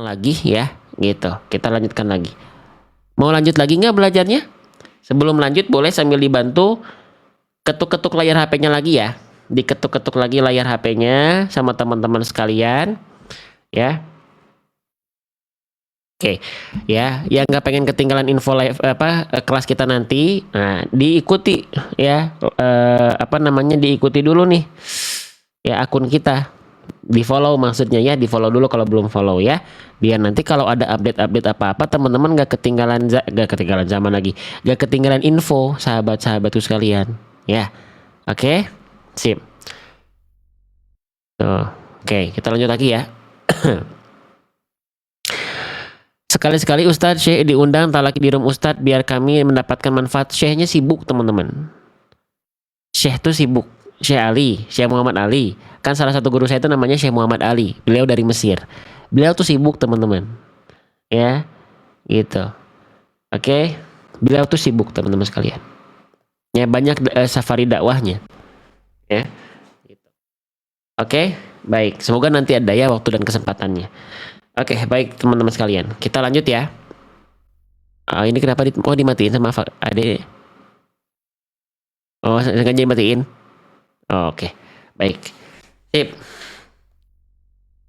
lagi ya, gitu. Kita lanjutkan lagi. Mau lanjut lagi nggak belajarnya? Sebelum lanjut boleh sambil dibantu ketuk-ketuk layar HP-nya lagi ya. Diketuk-ketuk lagi layar HP-nya sama teman-teman sekalian ya. Oke, ya, yang nggak pengen ketinggalan info live kelas kita nanti, nah diikuti ya, diikuti dulu nih ya akun kita, di follow maksudnya ya, di follow dulu kalau belum follow ya, biar nanti kalau ada update-update apa-apa teman-teman nggak ketinggalan zaman lagi, nggak ketinggalan info sahabat-sahabatku sekalian ya. Oke, sip. Tuh, oke, kita lanjut lagi ya. Sekali-sekali Ustadz Syekh diundang talaki di room Ustadz biar kami mendapatkan manfaat. Syekhnya sibuk teman-teman. Syekh tuh sibuk. Syekh Ali, Syekh Muhammad Ali. Kan salah satu guru saya itu namanya Syekh Muhammad Ali. Beliau dari Mesir. Beliau tuh sibuk teman-teman. Ya, gitu. Oke, beliau tuh sibuk teman-teman sekalian. Ya banyak safari dakwahnya. Ya, gitu. Oke, baik. Semoga nanti ada ya waktu dan kesempatannya. Oke, baik teman-teman sekalian. Kita lanjut ya. Ini kenapa dimatiin sama Ade? Oh, sengaja dimatiin. Oke, baik. Sip.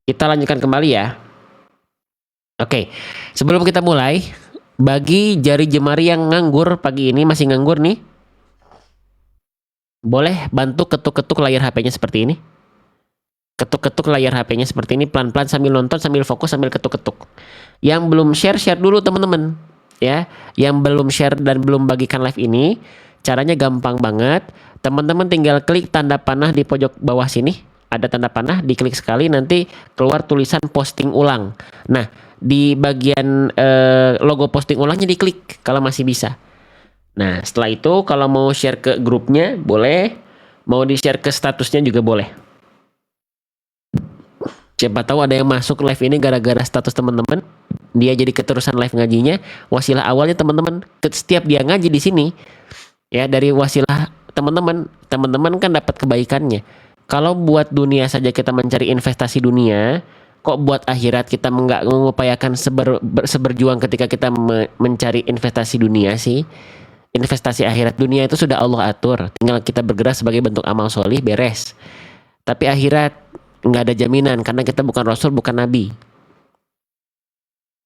Kita lanjutkan kembali ya. Oke, sebelum kita mulai, bagi jari jemari yang nganggur pagi ini, masih nganggur nih, boleh bantu ketuk-ketuk layar HP-nya seperti ini. Ketuk-ketuk layar HP-nya seperti ini pelan-pelan sambil nonton, sambil fokus, sambil ketuk-ketuk. Yang belum share dulu teman-teman ya. Yang belum share dan belum bagikan live ini, caranya gampang banget. Teman-teman tinggal klik tanda panah di pojok bawah sini. Ada tanda panah, diklik sekali nanti keluar tulisan posting ulang. Nah, di bagian logo posting ulangnya diklik kalau masih bisa. Nah, setelah itu kalau mau share ke grupnya boleh, mau di-share ke statusnya juga boleh. Siapa tahu ada yang masuk live ini gara-gara status teman-teman, dia jadi keterusan live ngajinya. Wasilah awalnya teman-teman, setiap dia ngaji di sini, ya dari wasilah teman-teman kan dapat kebaikannya. Kalau buat dunia saja kita mencari investasi dunia, kok buat akhirat kita nggak mengupayakan seberjuang ketika kita mencari investasi dunia sih? Investasi akhirat, dunia itu sudah Allah atur, tinggal kita bergerak sebagai bentuk amal solih, beres. Tapi akhirat nggak ada jaminan karena kita bukan rasul, bukan nabi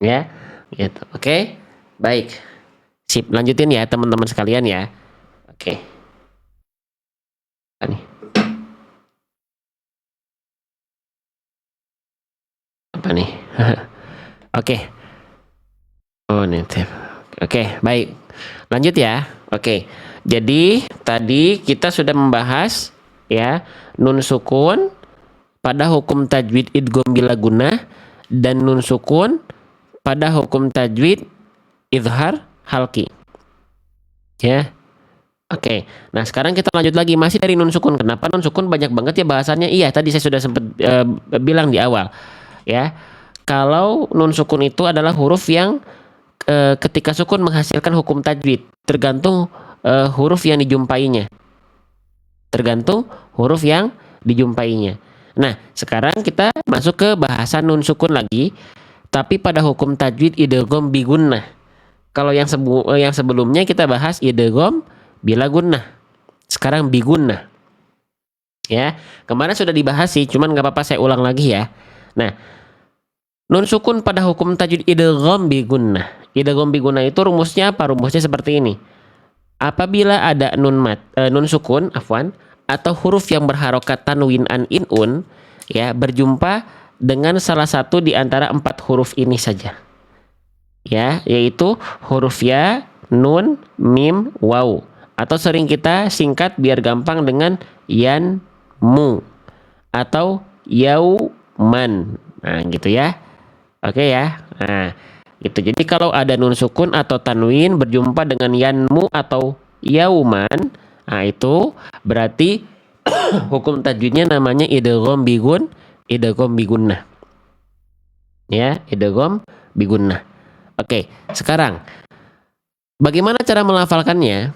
ya, gitu. Oke, baik, sip, lanjutin ya teman-teman sekalian ya. Oke, nih apa nih? Oke, oh nih, oke, baik, lanjut ya. Oke, jadi tadi kita sudah membahas ya nun sukun pada hukum tajwid idgham bila gunnah dan nun sukun pada hukum tajwid izhar halqi. Ya. Oke. Nah, sekarang kita lanjut lagi masih dari nun sukun. Kenapa nun sukun banyak banget ya bahasannya? Iya, tadi saya sudah sempat bilang di awal. Ya. Kalau nun sukun itu adalah huruf yang ketika sukun menghasilkan hukum tajwid, tergantung huruf yang dijumpainya. Tergantung huruf yang dijumpainya. Nah, sekarang kita masuk ke bahasan nun sukun lagi, tapi pada hukum tajwid idgham bi gunnah. Kalau yang sebelumnya kita bahas idgham bila gunnah. Sekarang bi gunnah. Ya, kemarin sudah dibahas sih, cuman nggak apa-apa saya ulang lagi ya. Nah, nun sukun pada hukum tajwid idgham bi gunnah. Idgham bi gunnah itu rumusnya apa? Rumusnya seperti ini. Apabila ada nun sukun, atau huruf yang berharokat tanwin an inun ya berjumpa dengan salah satu di antara 4 huruf ini saja ya, yaitu huruf ya, nun, mim, waw, atau sering kita singkat biar gampang dengan yan, mu, atau yauman. Nah gitu ya. Oke ya. Nah gitu. Jadi kalau ada nun sukun atau tanwin berjumpa dengan yanmu atau yauman, nah itu berarti hukum tajwidnya namanya idgham bi gunnah. Ya, idgham bi gunnah. Oke, sekarang bagaimana cara melafalkannya?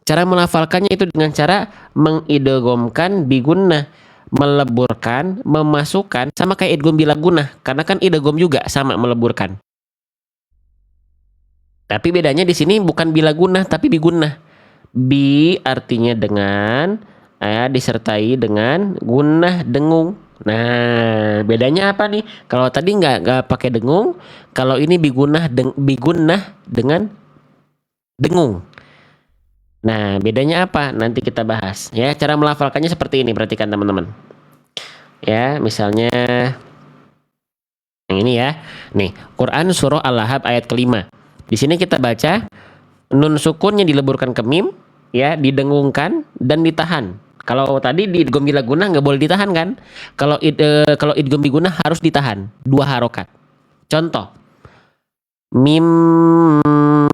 Cara melafalkannya itu dengan cara mengidghamkan bi gunnah, meleburkan, memasukkan, sama kayak idgham bila gunnah, karena kan idgham juga sama meleburkan. Tapi bedanya di sini bukan bila gunnah tapi bigunnah. Bi artinya dengan, disertai dengan gunnah dengung. Nah, bedanya apa nih? Kalau tadi nggak pakai dengung, kalau ini bigunnah dengan dengung. Nah, bedanya apa? Nanti kita bahas. Ya, cara melafalkannya seperti ini. Perhatikan teman-teman. Ya, misalnya yang ini ya. Nih, Quran surah Al-Lahab ayat kelima. Di sini kita baca nun sukunnya dileburkan ke mim, ya, didengungkan dan ditahan. Kalau tadi di idgham bila gunnah nggak boleh ditahan kan? Kalau idgham bi gunnah harus ditahan 2 harokat. Contoh, mim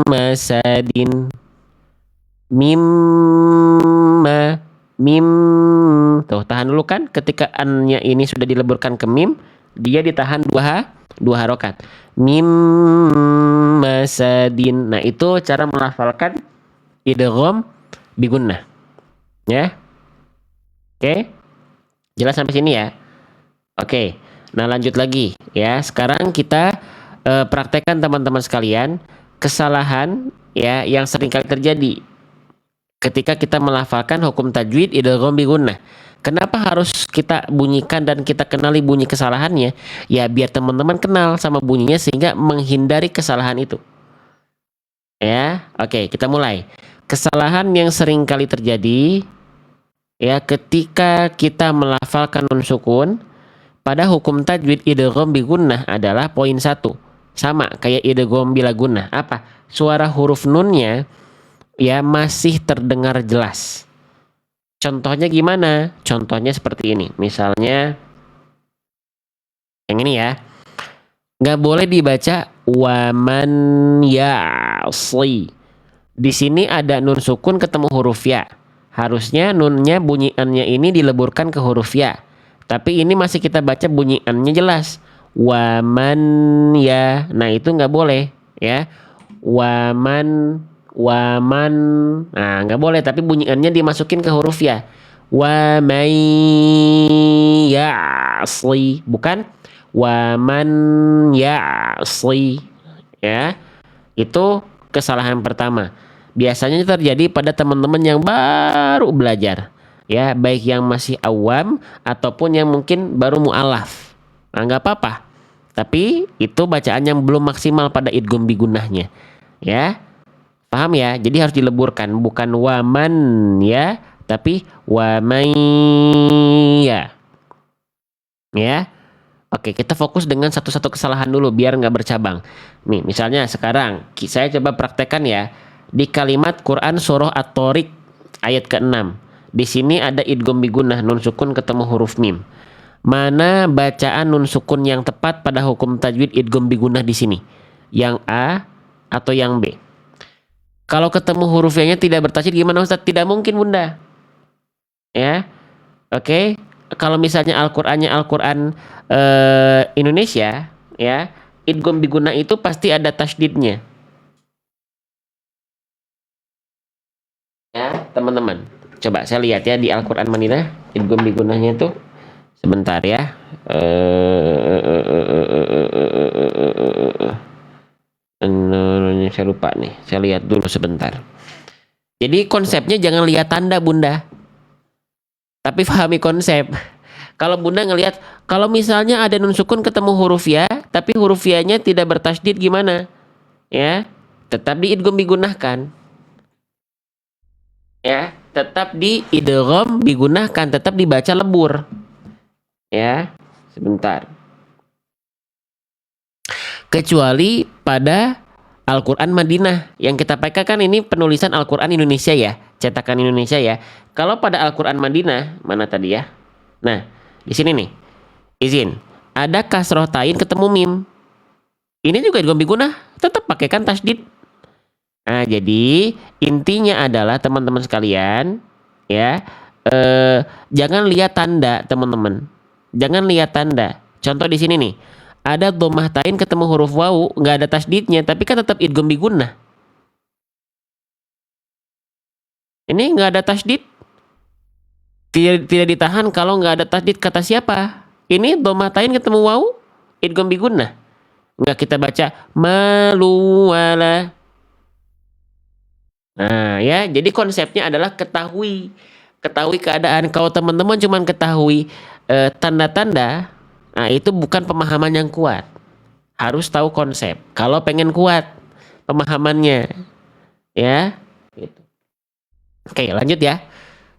masadin, mimma, mim. Tuh, tahan dulu kan? Ketika annya ini sudah dileburkan ke mim, dia ditahan 2 harokat. Mim masadin. Nah, itu cara melafalkan idgham bi gunnah. Ya. Oke. Jelas sampai sini ya? Oke. Nah, lanjut lagi ya. Sekarang kita praktekkan teman-teman sekalian kesalahan ya yang sering kali terjadi ketika kita melafalkan hukum tajwid idgham bi gunnah. Kenapa harus kita bunyikan dan kita kenali bunyi kesalahannya? Ya biar teman-teman kenal sama bunyinya sehingga menghindari kesalahan itu. Ya, oke, kita mulai. Kesalahan yang sering kali terjadi ya ketika kita melafalkan nun sukun pada hukum tajwid idgham bi gunnah adalah poin 1. Sama kayak idgham bila gunnah. Apa? Suara huruf nunnya ya masih terdengar jelas. Contohnya gimana? Contohnya seperti ini. Misalnya yang ini ya. Nggak boleh dibaca waman ya'si. Di sini ada nun sukun ketemu huruf ya. Harusnya nunnya bunyiannya ini dileburkan ke huruf ya. Tapi ini masih kita baca bunyiannya jelas. Waman ya. Nah, itu nggak boleh ya. Waman. Nah, nggak boleh tapi bunyiannya dimasukin ke huruf ya. Waman ya'si. Bukan waman ya'si. Ya. Itu kesalahan pertama. Biasanya terjadi pada teman-teman yang baru belajar. Ya, baik yang masih awam ataupun yang mungkin baru mu'alaf. Nah, nggak apa-apa. Tapi itu bacaan yang belum maksimal pada idgham bi gunnahnya. Ya. Paham ya? Jadi harus dileburkan, bukan waman ya, tapi wamaya. Ya. Oke, kita fokus dengan satu-satu kesalahan dulu biar nggak bercabang. Nih, misalnya sekarang saya coba praktekkan ya di kalimat Quran surah At-Thariq ayat ke-6. Di sini ada idgham bi gunnah nun sukun ketemu huruf mim. Mana bacaan nun sukun yang tepat pada hukum tajwid idgham bi gunnah di sini? Yang A atau yang B? Kalau ketemu huruf Y-nya tidak bertasydid gimana Ustaz? Tidak mungkin Bunda. Ya. Oke. Kalau misalnya Al-Qur'annya Al-Qur'an Indonesia ya, idgham bi gunnah itu pasti ada tasydidnya. Ya, teman-teman. Coba saya lihat ya di Al-Qur'an Madinah idgham bi gunnahnya itu sebentar ya. Saya lupa nih. Saya lihat dulu sebentar. Jadi konsepnya jangan lihat tanda Bunda, tapi pahami konsep. Kalau Bunda ngelihat, kalau misalnya ada nun sukun ketemu huruf ya, tapi huruf ya-nya tidak bertasydid gimana? Ya, tetap diidgham digunakan. Ya, tetap diidgham digunakan, tetap dibaca lebur. Ya, sebentar. Kecuali pada Al-Qur'an Madinah yang kita pakai kan ini penulisan Al-Qur'an Indonesia ya, cetakan Indonesia ya. Kalau pada Al-Qur'an Madinah mana tadi ya? Nah, di sini nih. Izin. Ada kasroh tain ketemu mim. Ini juga idgham bigunah, tetap pakaikan tasydid. Nah, jadi intinya adalah teman-teman sekalian ya, jangan lihat tanda, teman-teman. Jangan lihat tanda. Contoh di sini nih. Ada dhammah tain ketemu huruf wawu, nggak ada tasydidnya, tapi kan tetap idgham bigunnah. Ini nggak ada tasydid, Tidak ditahan kalau nggak ada tasdid kata siapa? Ini domatain ketemu waw, idgham bi gunnah. Nggak kita baca maluwala. Nah ya, jadi konsepnya adalah ketahui keadaan. Kalau teman-teman cuman ketahui tanda-tanda, nah itu bukan pemahaman yang kuat. Harus tahu konsep. Kalau pengen kuat pemahamannya, ya. Gitu. Oke, lanjut ya.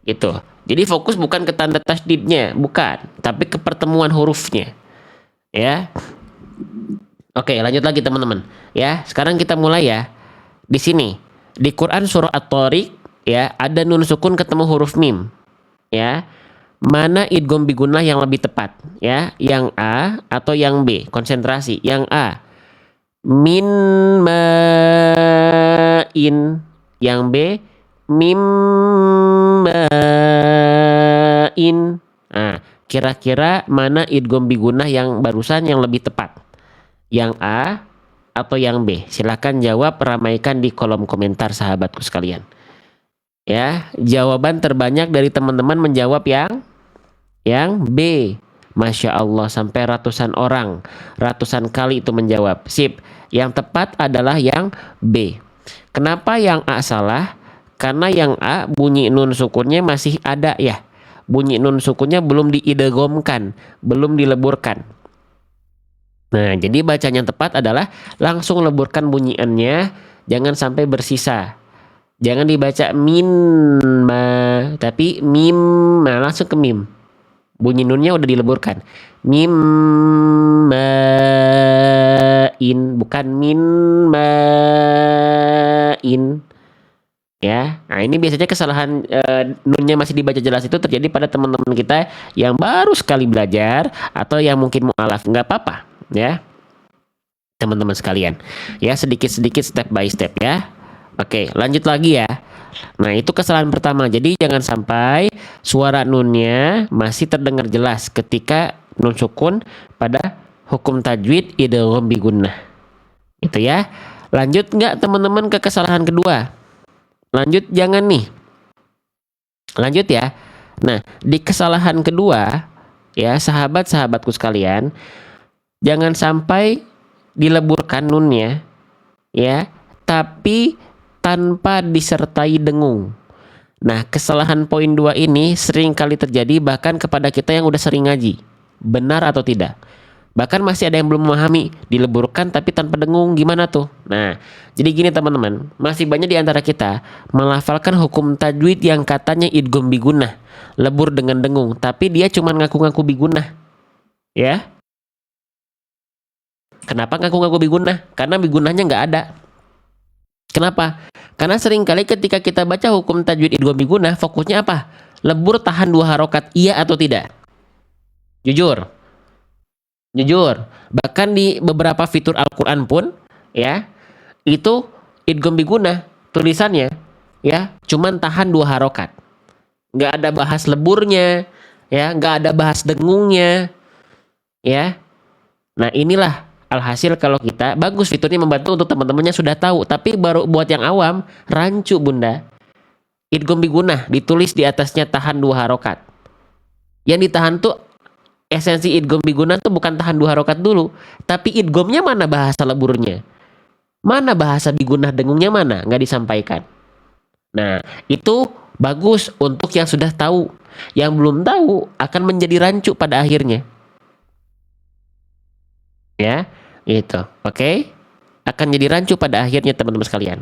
Gitu. Jadi fokus bukan ke tanda tasdidnya, bukan, tapi ke pertemuan hurufnya. Ya. Oke, lanjut lagi teman-teman. Ya, sekarang kita mulai ya. Di sini di Quran surah At-Tariq ya, ada nun sukun ketemu huruf mim. Ya. Mana idgham bi gunnah yang lebih tepat? Ya, yang A atau yang B? Konsentrasi. Yang A. Min ma'in. Yang B. Mim ma'in. Nah, kira-kira mana idgham bi gunnah yang barusan yang lebih tepat? Yang A atau yang B? Silakan jawab, ramaikan di kolom komentar sahabatku sekalian. Ya, jawaban terbanyak dari teman-teman menjawab yang B. Masya Allah, sampai ratusan orang, ratusan kali itu menjawab. Sip. Yang tepat adalah yang B. Kenapa yang A salah? Karena yang A bunyi nun sukunnya masih ada ya. Bunyi nun sukunnya belum diidghamkan, belum dileburkan. Nah, jadi bacanya yang tepat adalah langsung leburkan bunyiannya, jangan sampai bersisa. Jangan dibaca min ma, tapi mim, nah langsung ke mim. Bunyi nunnya udah dileburkan. Mim ma in, bukan min ma in. Ya, nah ini biasanya kesalahan nunnya masih dibaca jelas itu terjadi pada teman-teman kita yang baru sekali belajar atau yang mungkin mu'alaf. Nggak apa-apa, ya teman-teman sekalian. Ya, sedikit-sedikit step by step ya. Oke, lanjut lagi ya. Nah, itu kesalahan pertama. Jadi jangan sampai suara nunnya masih terdengar jelas ketika nun sukun pada hukum tajwid idgham bi gunnah. Itu ya. Lanjut nggak teman-teman ke kesalahan kedua? Lanjut jangan nih. Lanjut ya. Nah, di kesalahan kedua ya, sahabat-sahabatku sekalian, jangan sampai dileburkan nunnya ya, tapi tanpa disertai dengung. Nah, kesalahan poin 2 ini sering kali terjadi bahkan kepada kita yang udah sering ngaji. Benar atau tidak? Bahkan masih ada yang belum memahami, dileburkan tapi tanpa dengung, gimana tuh? Nah, jadi gini teman-teman, masih banyak di antara kita melafalkan hukum tajwid yang katanya idgham bi gunnah, lebur dengan dengung, tapi dia cuma ngaku-ngaku bi gunnah. Ya. Kenapa ngaku-ngaku bi gunnah? Karena bi gunnahnya nggak ada. Kenapa? Karena seringkali ketika kita baca hukum tajwid idgham bi gunnah, fokusnya apa? Lebur tahan 2 harokat, iya atau tidak? Jujur. Bahkan di beberapa fitur Al-Quran pun, ya, itu idgham bi gunnah tulisannya, ya, cuman tahan 2 harokat. Nggak ada bahas leburnya, ya, nggak ada bahas dengungnya, ya. Nah, inilah alhasil kalau kita bagus fiturnya membantu untuk teman-temannya sudah tahu, tapi baru buat yang awam rancu bunda. Idgham bi gunnah ditulis di atasnya tahan 2 harokat. Yang ditahan tuh esensi idgham bi gunnah tuh bukan tahan 2 harokat dulu, tapi idghamnya mana bahasa leburnya, mana bahasa bi gunnah dengungnya mana nggak disampaikan. Nah itu bagus untuk yang sudah tahu, yang belum tahu akan menjadi rancu pada akhirnya. Ya, itu, oke? Akan jadi rancu pada akhirnya teman-teman sekalian.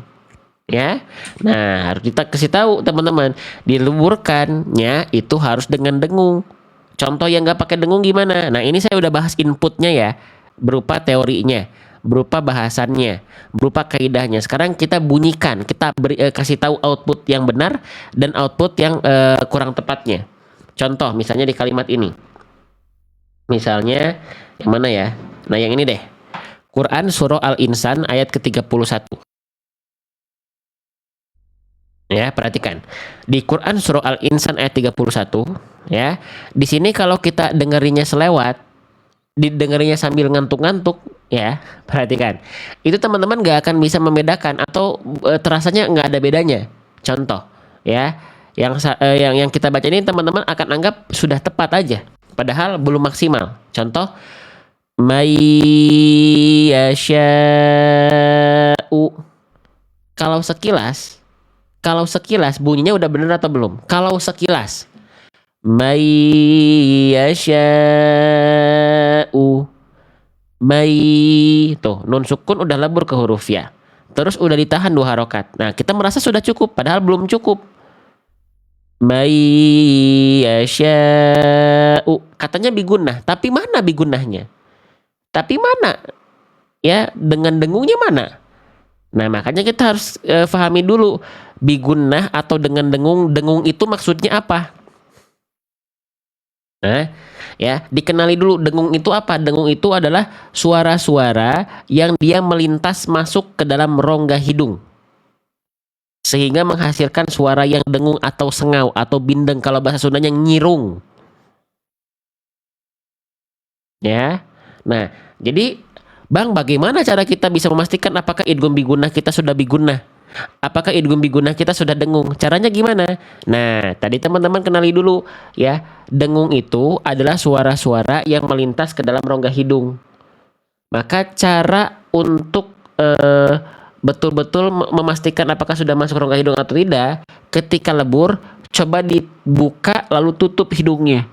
Ya, nah harus kita kasih tahu teman-teman, dileburkannya itu harus dengan dengung. Contoh yang nggak pakai dengung gimana? Nah ini saya udah bahas inputnya ya, berupa teorinya, berupa bahasannya, berupa kaidahnya. Sekarang kita bunyikan, kita kasih tahu output yang benar dan output yang kurang tepatnya. Contoh misalnya di kalimat ini, misalnya yang mana ya? Nah yang ini deh, Quran surah Al-Insan ayat ke-31. Ya, perhatikan. Di Quran surah Al-Insan ayat 31, ya. Di sini kalau kita dengerinnya selewat, didengerinya sambil ngantuk-ngantuk, ya, perhatikan. Itu teman-teman gak akan bisa membedakan atau terasanya nggak ada bedanya. Contoh, ya. Yang kita baca ini teman-teman akan anggap sudah tepat aja, padahal belum maksimal. Contoh, may yasha'u. Kalau sekilas, bunyinya udah bener atau belum? Kalau sekilas, may yasha'u, may, tuh nun sukun udah lebur ke huruf ya. Terus udah ditahan 2 harokat. Nah, kita merasa sudah cukup, padahal belum cukup. May yasha'u. Katanya bigunah, tapi mana bigunahnya? Tapi mana? Ya, dengan dengungnya mana? Nah, makanya kita harus pahami dulu bigunah atau dengan dengung. Dengung itu maksudnya apa? Nah, ya, dikenali dulu dengung itu apa? Dengung itu adalah suara-suara yang dia melintas masuk ke dalam rongga hidung sehingga menghasilkan suara yang dengung atau sengau atau bindeng, kalau bahasa Sundanya ngirung. Ya. Nah, jadi Bang, bagaimana cara kita bisa memastikan apakah idgham bigunah kita sudah bigunah? Apakah idgham bigunah kita sudah dengung? Caranya gimana? Nah, tadi teman-teman kenali dulu ya. Dengung itu adalah suara-suara yang melintas ke dalam rongga hidung. Maka cara untuk betul-betul memastikan apakah sudah masuk rongga hidung atau tidak, ketika lebur, coba dibuka lalu tutup hidungnya.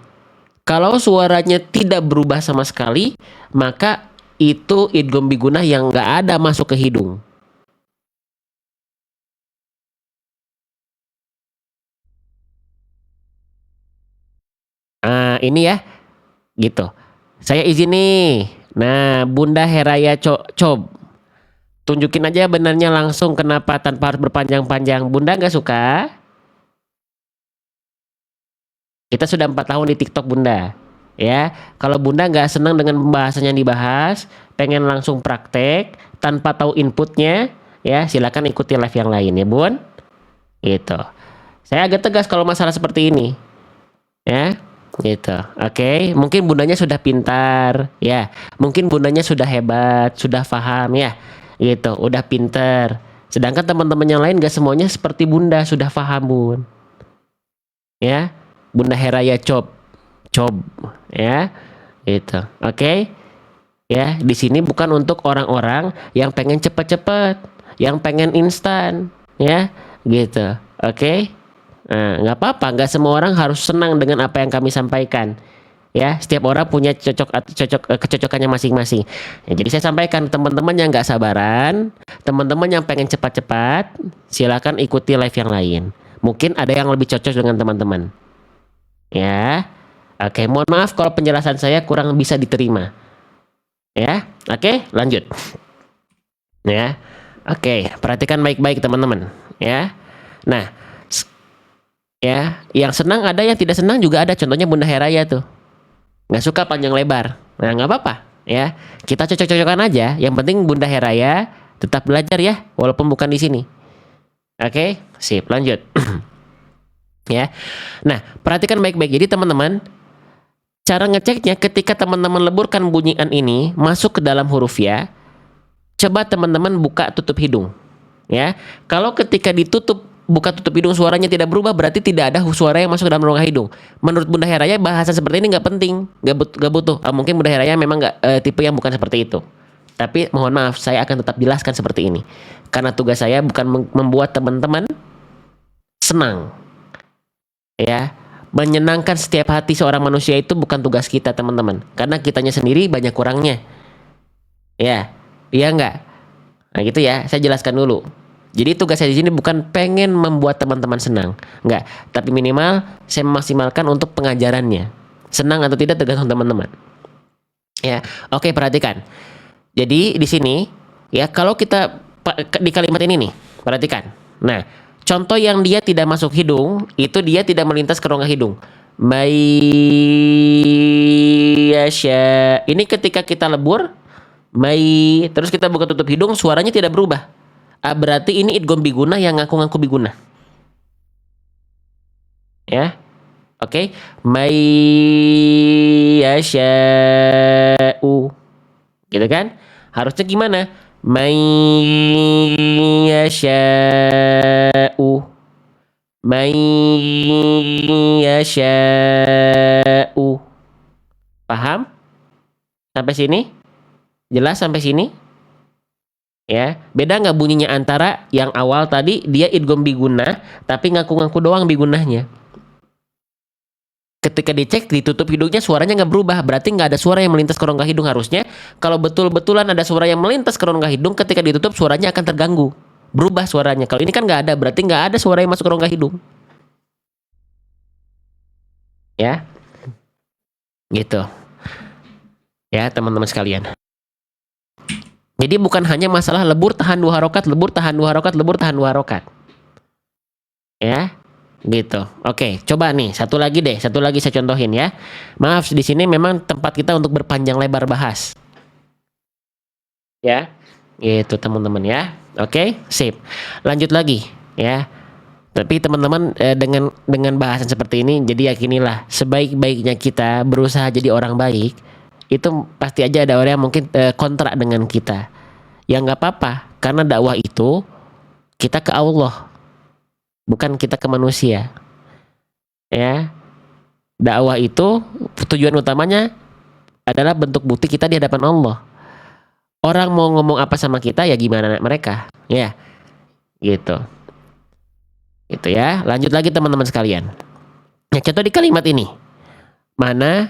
Kalau suaranya tidak berubah sama sekali, maka itu idgham bigunah yang nggak ada masuk ke hidung. Nah, ini ya, gitu. Saya izin nih. Nah, Bunda Heraya Cob, tunjukin aja benarnya langsung, kenapa tanpa harus berpanjang-panjang. Bunda nggak suka? Kita sudah 4 tahun di TikTok Bunda. Ya, kalau Bunda nggak senang dengan pembahasan yang dibahas, pengen langsung praktek tanpa tahu inputnya, ya silakan ikuti live yang lain ya Bun. Gitu. Saya agak tegas kalau masalah seperti ini. Ya, gitu. Oke, mungkin bundanya sudah pintar, ya. Mungkin bundanya sudah hebat, sudah paham, ya. Gitu, udah pintar. Sedangkan teman-teman yang lain gak semuanya seperti bunda sudah paham, Bun. Ya, Bunda Heraya Cob, ya. Gitu. Oke. Ya, di sini bukan untuk orang-orang yang pengen cepet-cepet, yang pengen instan, ya. Gitu. Oke. Nah, nggak apa-apa, nggak semua orang harus senang dengan apa yang kami sampaikan. Ya, setiap orang punya kecocokannya masing-masing. Ya, jadi saya sampaikan teman-teman yang nggak sabaran, teman-teman yang pengen cepat-cepat, silakan ikuti live yang lain. Mungkin ada yang lebih cocok dengan teman-teman. Ya, oke. Mohon maaf kalau penjelasan saya kurang bisa diterima. Ya, oke, lanjut. Ya, oke. Perhatikan baik-baik teman-teman. Ya, nah. Ya, yang senang ada, yang tidak senang juga ada. Contohnya Bunda Heraya tuh, nggak suka panjang lebar. Nah, nggak apa-apa. Ya, kita cocok-cocokan aja. Yang penting Bunda Heraya tetap belajar ya, walaupun bukan di sini. Oke, sip. Lanjut. Ya. Nah, perhatikan baik-baik. Jadi teman-teman, cara ngeceknya ketika teman-teman leburkan bunyian ini masuk ke dalam huruf ya, coba teman-teman buka tutup hidung. Ya, kalau ketika ditutup buka tutup hidung suaranya tidak berubah, berarti tidak ada suara yang masuk ke dalam rongga hidung. Menurut Bunda Heraya bahasa seperti ini nggak penting, nggak butuh. Mungkin Bunda Heraya memang nggak tipe yang bukan seperti itu. Tapi mohon maaf, saya akan tetap jelaskan seperti ini. Karena tugas saya bukan membuat teman-teman senang. Ya, menyenangkan setiap hati seorang manusia itu bukan tugas kita teman-teman. Karena kitanya sendiri banyak kurangnya. Ya, iya nggak? Nah gitu ya, saya jelaskan dulu. Jadi tugas saya di sini bukan pengen membuat teman-teman senang, enggak. Tapi minimal saya memaksimalkan untuk pengajarannya. Senang atau tidak tergantung teman-teman. Ya, oke, perhatikan. Jadi di sini ya, kalau kita di kalimat ini nih, perhatikan. Nah, contoh yang dia tidak masuk hidung itu dia tidak melintas ke rongga hidung. Mayyasha. Ini ketika kita lebur, terus kita buka tutup hidung, suaranya tidak berubah. Berarti ini idgham bigunah yang ngaku-ngaku bigunah. Ya. Oke. Mayyasha'u. Gitu kan? Harusnya gimana? Mayyasha'u. may yasha'u. Paham? Sampai sini? Jelas sampai sini? Ya, beda nggak bunyinya antara yang awal tadi dia idgham bigunah tapi ngaku-ngaku doang bigunahnya. Ketika dicek ditutup hidungnya suaranya nggak berubah, berarti nggak ada suara yang melintas ke rongga hidung. Harusnya kalau betul-betulan ada suara yang melintas ke rongga hidung, ketika ditutup suaranya akan terganggu, berubah suaranya. Kalau ini kan nggak ada, berarti nggak ada suara yang masuk ke rongga hidung. Ya, gitu. Ya teman-teman sekalian. Jadi bukan hanya masalah lebur tahan 2 harokat, lebur tahan 2 harokat, lebur tahan 2 harokat. Ya, gitu. Oke, coba nih satu lagi deh, satu lagi saya contohin ya. Maaf, di sini memang tempat kita untuk berpanjang lebar bahas. Ya, gitu teman-teman ya. Oke, sip. Lanjut lagi ya. Tapi teman-teman dengan bahasan seperti ini, jadi yakinilah sebaik-baiknya kita berusaha jadi orang baik, itu pasti aja ada orang yang mungkin kontrak dengan kita. Ya nggak apa-apa, karena dakwah itu kita ke Allah, bukan kita ke manusia. Ya, dakwah itu tujuan utamanya adalah bentuk bukti kita di hadapan Allah. Orang mau ngomong apa sama kita ya gimana mereka, ya, gitu. Gitu ya. Lanjut lagi teman-teman sekalian. Nah, contoh di kalimat ini. Mana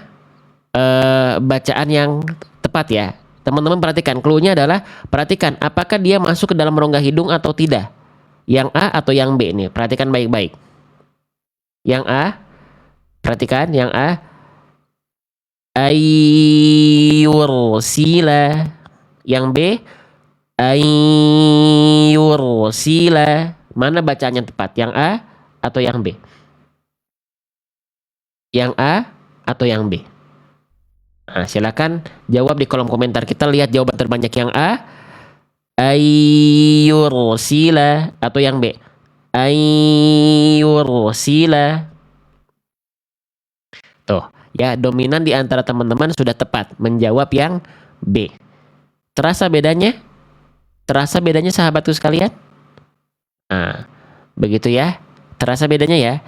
bacaan yang tepat ya. Teman-teman perhatikan, clue-nya adalah perhatikan apakah dia masuk ke dalam rongga hidung atau tidak. Yang A atau yang B nih. Perhatikan baik-baik. Yang A, perhatikan yang A. Ayursila. Yang B, ayursila. Mana bacaannya tepat? Yang A atau yang B? Yang A atau yang B? Nah, silakan jawab di kolom komentar. Kita lihat jawaban terbanyak yang A, ayursila, atau yang B, ayursila. Tuh, ya dominan di antara teman-teman sudah tepat menjawab yang B. Terasa bedanya? Terasa bedanya sahabatku sekalian? Nah, begitu ya. Terasa bedanya ya.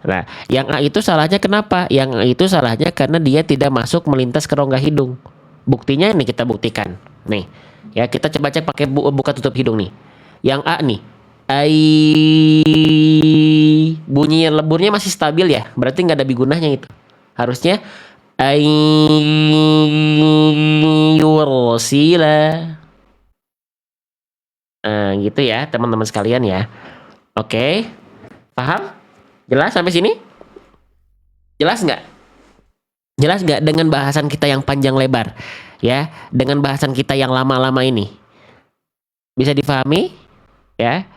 Nah, yang A itu salahnya kenapa? Yang A itu salahnya karena dia tidak masuk melintas ke rongga hidung. Buktinya ini kita buktikan. Nih, ya kita coba cek pakai buka tutup hidung nih. Yang A nih, bunyi leburnya masih stabil ya. Berarti nggak ada bigunahnya itu. Harusnya yursila. Nah, gitu ya teman-teman sekalian ya. Oke, paham? Jelas sampai sini? Jelas nggak? Jelas nggak dengan bahasan kita yang panjang lebar? Ya, dengan bahasan kita yang lama-lama ini. Bisa difahami? Ya,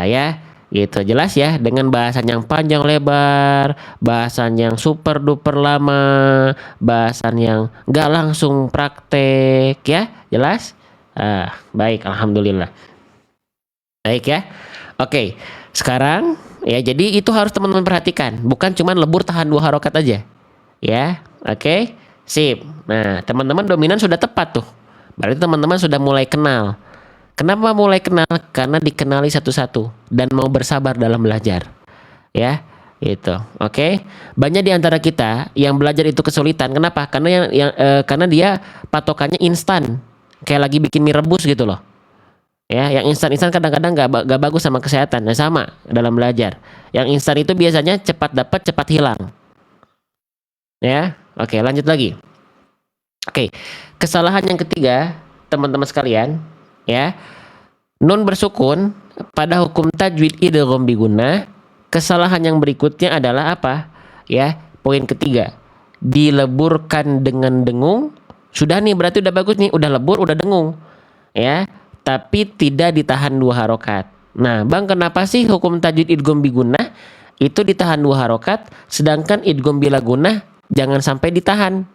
ya, gitu. Jelas ya, dengan bahasan yang panjang lebar, bahasan yang super duper lama, bahasan yang nggak langsung praktek, ya, jelas? Baik, alhamdulillah. Baik ya. Oke, sekarang ya jadi itu harus teman-teman perhatikan, bukan cuman lebur tahan 2 harokat aja. Ya, oke, sip. Nah, teman-teman dominan sudah tepat tuh. Berarti teman-teman sudah mulai kenal. Kenapa mulai kenal? Karena dikenali satu-satu dan mau bersabar dalam belajar. Ya, itu. Oke. Banyak di antara kita yang belajar itu kesulitan. Kenapa? Karena karena dia patokannya instan. Kayak lagi bikin mie rebus gitu loh. Ya, yang instan-instan kadang-kadang nggak bagus sama kesehatan. Nah, sama dalam belajar. Yang instan itu biasanya cepat dapat, cepat hilang. Ya, oke, lanjut lagi. Oke, kesalahan yang ketiga, teman-teman sekalian, ya, nun bersukun pada hukum tajwid idgham bigunah. Kesalahan yang berikutnya adalah apa? Ya, poin ketiga, dileburkan dengan dengung. Sudah nih, berarti udah bagus nih, udah lebur, udah dengung, ya, tapi tidak ditahan 2 harokat. Nah, bang, kenapa sih hukum tajwid idgham bigunah itu ditahan 2 harokat, sedangkan idgham bila gunah jangan sampai ditahan?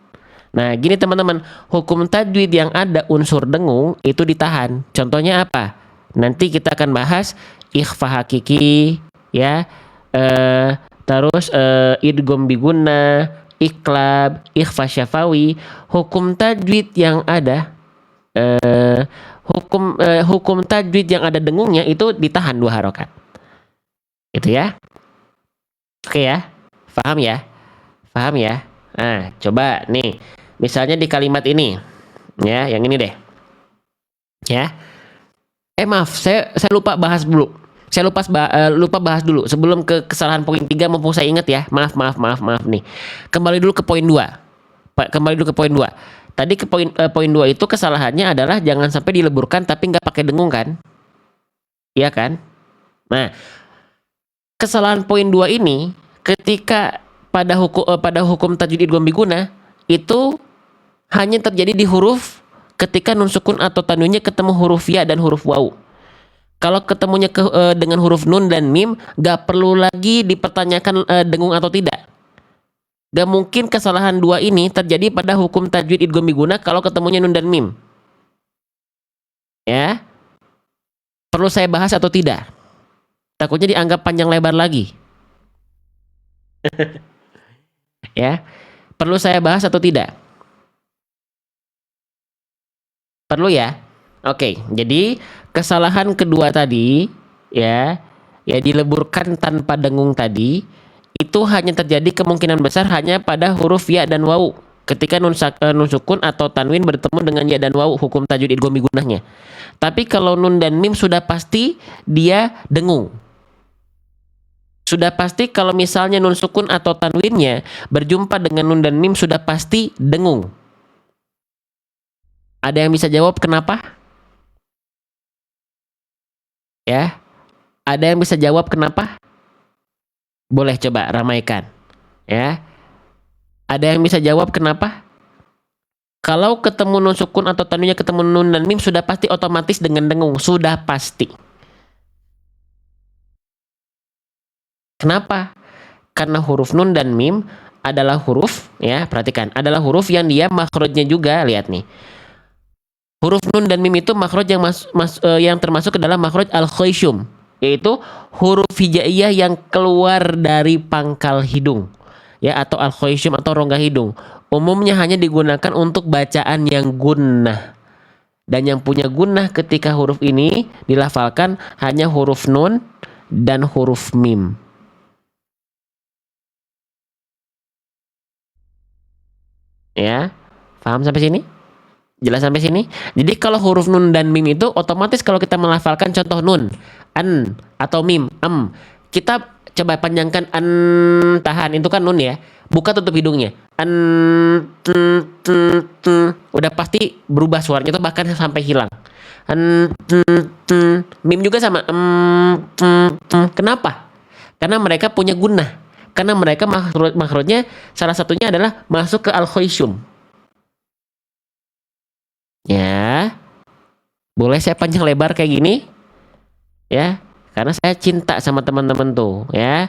Nah, gini teman-teman, hukum tajwid yang ada unsur dengung itu ditahan. Contohnya apa? Nanti kita akan bahas ikhfa hakiki, ya, terus idgham biguna, iklab, ikhfa syafawi. Hukum tajwid yang ada hukum tajwid yang ada dengungnya itu ditahan 2 harokat. Itu ya. Oke ya, paham ya, paham ya. Nah, coba nih, misalnya di kalimat ini, ya, yang ini deh, ya. Maaf, saya lupa bahas dulu. Saya lupa bahas dulu sebelum ke kesalahan poin 3 mumpung saya ingat ya. Maaf nih. Kembali dulu ke poin 2. Pak, kembali dulu ke poin 2. Tadi ke poin 2 itu kesalahannya adalah jangan sampai dileburkan tapi nggak pakai dengung kan? Iya kan? Nah, kesalahan poin 2 ini ketika pada hukum tajwid idgham biguna itu hanya terjadi di huruf ketika nun sukun atau tanwinnya ketemu huruf ya dan huruf wawu. Kalau ketemunya dengan huruf nun dan mim, gak perlu lagi dipertanyakan dengung atau tidak. Gak mungkin kesalahan dua ini terjadi pada hukum tajwid idgham biguna kalau ketemunya nun dan mim. Ya, perlu saya bahas atau tidak? Takutnya dianggap panjang lebar lagi. Ya, perlu saya bahas atau tidak? Perlu ya? Oke, jadi kesalahan kedua tadi ya, ya dileburkan tanpa dengung tadi itu hanya terjadi kemungkinan besar hanya pada huruf ya dan wawu ketika nun sukun atau tanwin bertemu dengan ya dan wawu hukum tajwid idgham bigunahnya. Tapi kalau nun dan mim sudah pasti dia dengung. Sudah pasti kalau misalnya nun sukun atau tanwinnya berjumpa dengan nun dan mim sudah pasti dengung. Ada yang bisa jawab kenapa? Ya, ada yang bisa jawab kenapa? Boleh coba ramaikan. Ya, ada yang bisa jawab kenapa? Kalau ketemu nun sukun atau tanwinnya ketemu nun dan mim sudah pasti otomatis dengan dengung, sudah pasti. Kenapa? Karena huruf nun dan mim adalah huruf, ya perhatikan, adalah huruf yang dia makhrajnya juga, lihat nih. Huruf nun dan mim itu makhraj yang termasuk ke dalam makhraj al-khayshum, yaitu huruf hijaiyah yang keluar dari pangkal hidung, ya, atau al-khayshum atau rongga hidung. Umumnya hanya digunakan untuk bacaan yang gunnah. Dan yang punya gunnah ketika huruf ini dilafalkan hanya huruf nun dan huruf mim. Ya, paham sampai sini? Jelas sampai sini? Jadi kalau huruf nun dan mim itu otomatis kalau kita melafalkan contoh nun, an atau mim, kita coba panjangkan an, tahan itu kan nun ya. Buka tutup hidungnya. An, udah pasti berubah suaranya itu bahkan sampai hilang. An, mim juga sama. Kenapa? Karena mereka punya gunnah. Karena mereka makhrajnya salah satunya adalah masuk ke al-khayshum. Ya, boleh saya panjang lebar kayak gini? Ya, karena saya cinta sama teman-teman tuh, ya.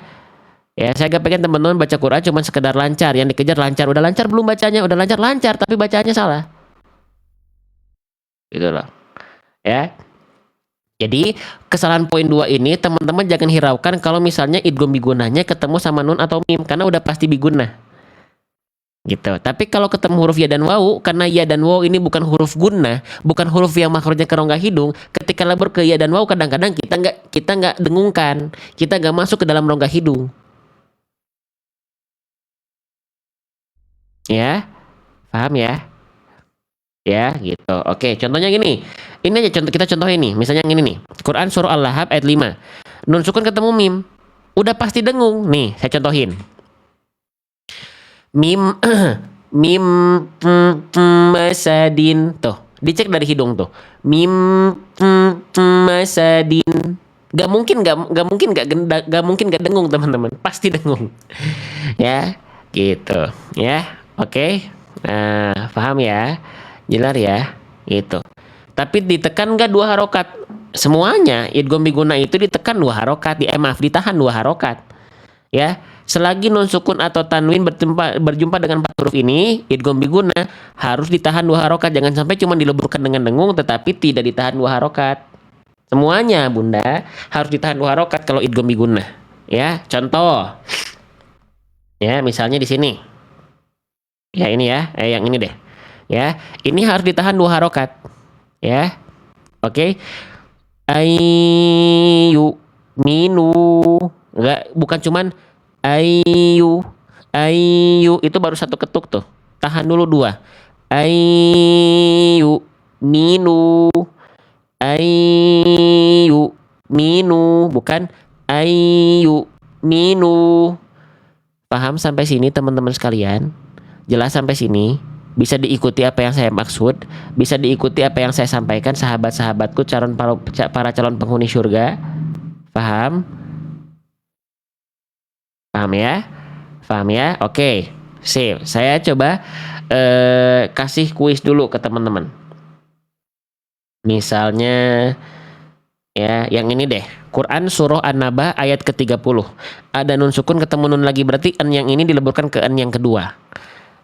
Ya, saya gak pengen teman-teman baca Quran cuma sekedar lancar, yang dikejar lancar, udah lancar belum bacanya, udah lancar tapi bacanya salah. Gitu loh. Ya. Jadi, kesalahan poin 2 ini teman-teman jangan hiraukan kalau misalnya idgham bigunahnya ketemu sama nun atau mim karena udah pasti bigunah. Gitu. Tapi kalau ketemu huruf ya dan wawu, karena ya dan wawu ini bukan huruf gunnah, bukan huruf yang makhrajnya ke rongga hidung, ketika lebur ke ya dan wawu kadang-kadang kita nggak dengungkan, kita nggak masuk ke dalam rongga hidung. Ya, paham ya? Ya, gitu. Oke, contohnya gini. Ini aja kita contoh ini. Misalnya yang ini nih. Quran surah Al-Lahab ayat 5. Nun sukun ketemu mim. Udah pasti dengung. Nih, saya contohin. Mim mim masadin. Tuh, dicek dari hidung tuh. Mim masadin. Gak mungkin gak dengung teman-teman. Pasti dengung. Ya, gitu. Ya, oke. Nah, paham ya? Jelas ya, gitu. Tapi ditekan nggak 2 harokat? Semuanya idgham biguna itu ditekan 2 harokat, ditahan 2 harokat. Ya, selagi nun sukun atau tanwin berjumpa dengan 4 huruf ini, idgham biguna harus ditahan 2 harokat. Jangan sampai cuma dileburkan dengan dengung, tetapi tidak ditahan 2 harokat. Semuanya, bunda, harus ditahan 2 harokat kalau idgham biguna. Ya, contoh. Ya, misalnya di sini. Ya ini ya, yang ini deh. Ya, ini harus ditahan 2 harokat. Ya, oke. Ayu minu, bukan cuman Ayu. Ayu itu baru satu ketuk tuh. Tahan dulu dua. Ayu minu. Ayu minu, bukan ayu minu. Paham sampai sini teman-teman sekalian? Jelas sampai sini? Bisa diikuti apa yang saya maksud? Bisa diikuti apa yang saya sampaikan sahabat-sahabatku para calon penghuni surga? Paham? Paham ya? Paham ya? Oke. Sip. Saya coba kasih kuis dulu ke teman-teman. Misalnya ya, yang ini deh. Quran surah An-Naba ayat ke-30. Ada nun sukun ketemu nun lagi, berarti en yang ini dileburkan ke en yang kedua.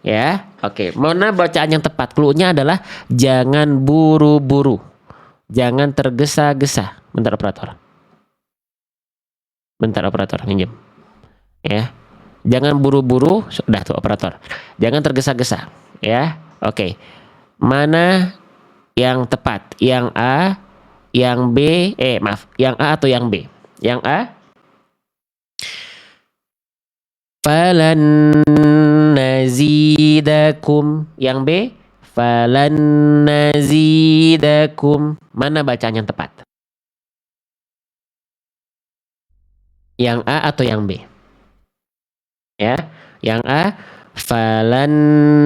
Ya, oke. Mana bacaan yang tepat? Cluenya adalah jangan buru-buru. Jangan tergesa-gesa. Bentar operator. Minjem. Ya. Jangan buru-buru, sudah tuh operator. Jangan tergesa-gesa, ya. Oke. Mana yang tepat? Yang A, yang B, yang A atau yang B? Yang A. Falan nazidakum. Yang B. Falan nazidakum. Mana bacaan yang tepat? Yang A atau yang B? Ya, yang A falanna,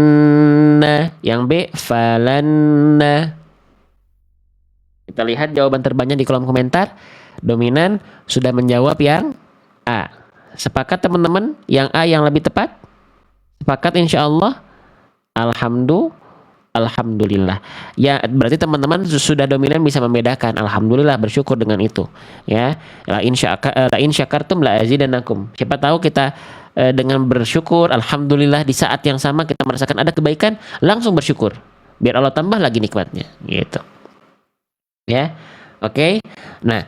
yang B falanna. Kita lihat jawaban terbanyak di kolom komentar. Dominan sudah menjawab yang A. Sepakat teman-teman? Yang A yang lebih tepat? Sepakat insya Allah? Alhamdulillah. Ya, berarti teman-teman sudah dominan bisa membedakan. Alhamdulillah, bersyukur dengan itu. Ya, la in syakartum la azidannakum. Siapa tahu kita dengan bersyukur, alhamdulillah, di saat yang sama kita merasakan ada kebaikan, langsung bersyukur. Biar Allah tambah lagi nikmatnya, gitu. Ya. Oke. Nah,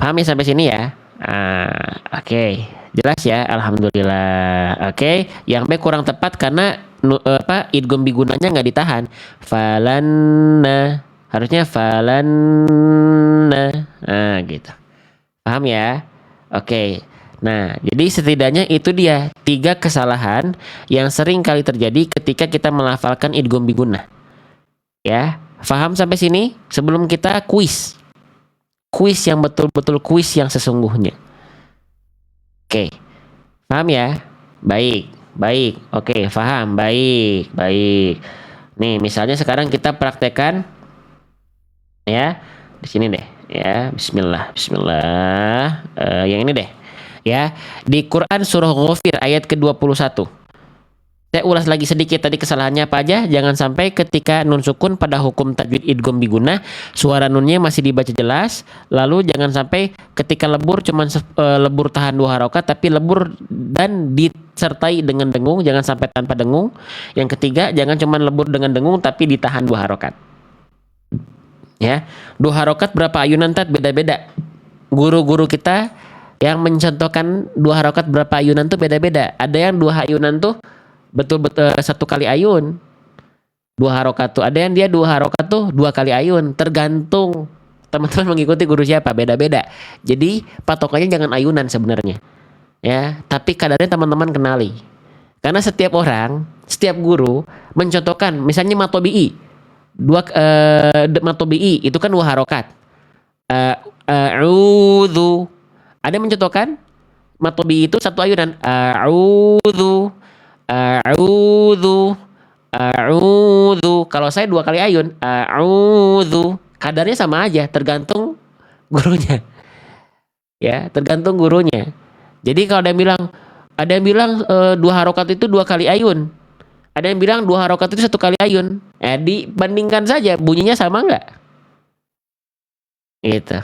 paham ya sampai sini ya? Oke. Jelas ya, alhamdulillah. Oke, yang B kurang tepat karena idgham bigunanya nggak ditahan. Falanna, harusnya falanna. Nah, gitu. Paham ya? Oke. Nah, jadi setidaknya itu dia 3 kesalahan yang sering kali terjadi ketika kita melafalkan idgham bigunah. Ya, paham sampai sini? Sebelum kita kuis. Kuis yang betul-betul kuis yang sesungguhnya. Oke, paham ya? Baik. Oke, paham. Baik. Nih, misalnya sekarang kita praktekkan ya di sini deh. Ya, Bismillah. Yang ini deh. Ya, di Quran surah Ghafir ayat ke-21. Saya ulas lagi sedikit tadi kesalahannya apa aja. Jangan sampai ketika nun sukun pada hukum tajwid idgham bigunah, suara nunnya masih dibaca jelas. Lalu jangan sampai ketika lebur cuman lebur tahan 2 harokat, tapi lebur dan disertai dengan dengung. Jangan sampai tanpa dengung. Yang ketiga, jangan cuman lebur dengan dengung tapi ditahan 2 harokat. Ya, 2 harokat berapa ayunan tat? Beda-beda. Guru-guru kita yang mencontohkan 2 harokat berapa ayunan tuh beda-beda. Ada yang 2 ayunan tuh betul-betul 1 kali ayun, 2 harokat tuh. Ada yang dia 2 harokat tuh 2 kali ayun. Tergantung teman-teman mengikuti guru siapa, beda-beda. Jadi patokannya jangan ayunan sebenarnya, ya. Tapi kadarnya teman-teman kenali. Karena setiap orang, setiap guru mencontohkan, misalnya matobi'i, matobi'i itu kan 2 harokat. A'udzu. Ada yang mencontohkan matobi'i itu 1 ayunan. A'udzu. Kalau saya 2 kali ayun, a'udzu. Kadarnya sama aja, tergantung gurunya. Ya, tergantung gurunya. Jadi kalau ada yang bilang 2 harokat itu 2 kali ayun. Ada yang bilang 2 harokat itu 1 kali ayun. Dibandingkan saja bunyinya sama nggak? Gitu.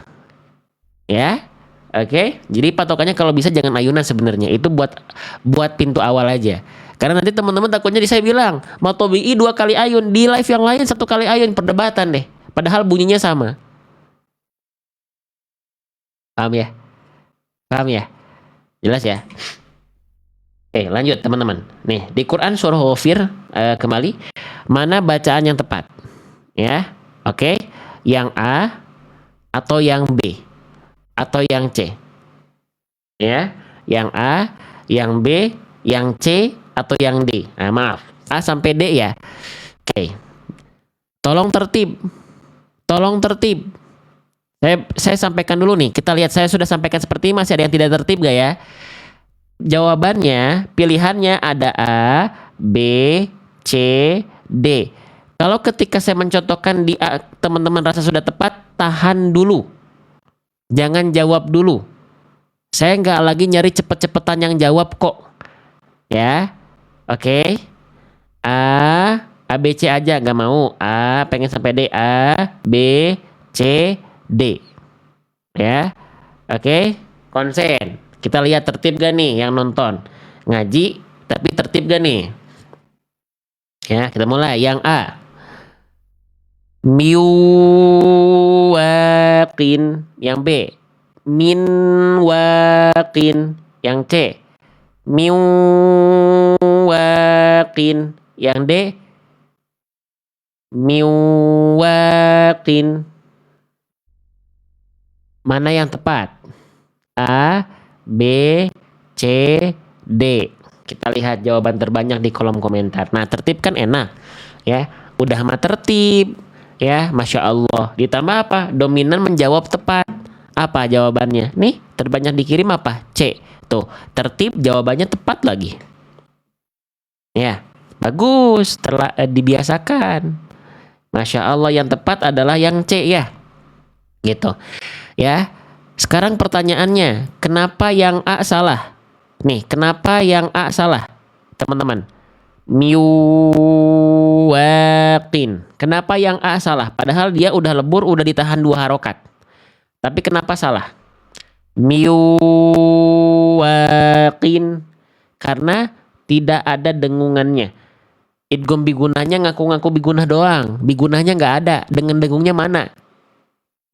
Ya. Oke. Jadi patokannya kalau bisa jangan ayunan sebenarnya. Itu buat pintu awal aja. Karena nanti teman-teman takutnya saya bilang matobi'i 2 kali ayun, di live yang lain 1 kali ayun, perdebatan deh. Padahal bunyinya sama. Paham ya? Jelas ya? Oke, lanjut teman-teman. Nih, di Quran surah Ghafir kembali, mana bacaan yang tepat? Ya. Oke. Yang A atau yang B atau yang C? Ya. Yang A, Yang B, yang C, atau yang D? Nah, maaf, A sampai D ya. Oke. Tolong tertib. Tolong tertib. Saya sampaikan dulu nih. Kita lihat, saya sudah sampaikan seperti ini, masih ada yang tidak tertib gak ya? Jawabannya, pilihannya ada A, B, C, D. Kalau ketika saya mencontohkan di A, teman-teman rasa sudah tepat, tahan dulu. Jangan jawab dulu. Saya nggak lagi nyari cepet-cepetan yang jawab kok. Ya, oke. A, B, C aja, nggak mau. A, pengen sampai D. A, B, C, D. Ya, oke. Konsen. Kita lihat tertib gak nih yang nonton. Ngaji, tapi tertib gak nih? Ya, kita mulai. Yang A. Miwakin. Yang B. Minwakin. Yang C. Miwakin. Yang D. Miwakin. Mana yang tepat? A, B, C, D. Kita lihat jawaban terbanyak di kolom komentar. Nah, tertib kan enak, ya. Udah mah tertib, ya. Masya Allah. Ditambah apa? Dominan menjawab tepat. Apa jawabannya? Nih, terbanyak dikirim apa? C. Tuh, tertib jawabannya tepat lagi. Ya, bagus. Dibiasakan. Masya Allah, yang tepat adalah yang C ya. Gitu, ya. Sekarang pertanyaannya, kenapa yang A salah? Nih, kenapa yang A salah? Teman-teman. Miwakin. Kenapa yang A salah? Padahal dia udah lebur, udah ditahan 2 harokat. Tapi kenapa salah? Miwakin. Karena tidak ada dengungannya. Idgham bigunahnya ngaku-ngaku bigunah doang. Bigunahnya nggak ada. Dengan dengungnya mana?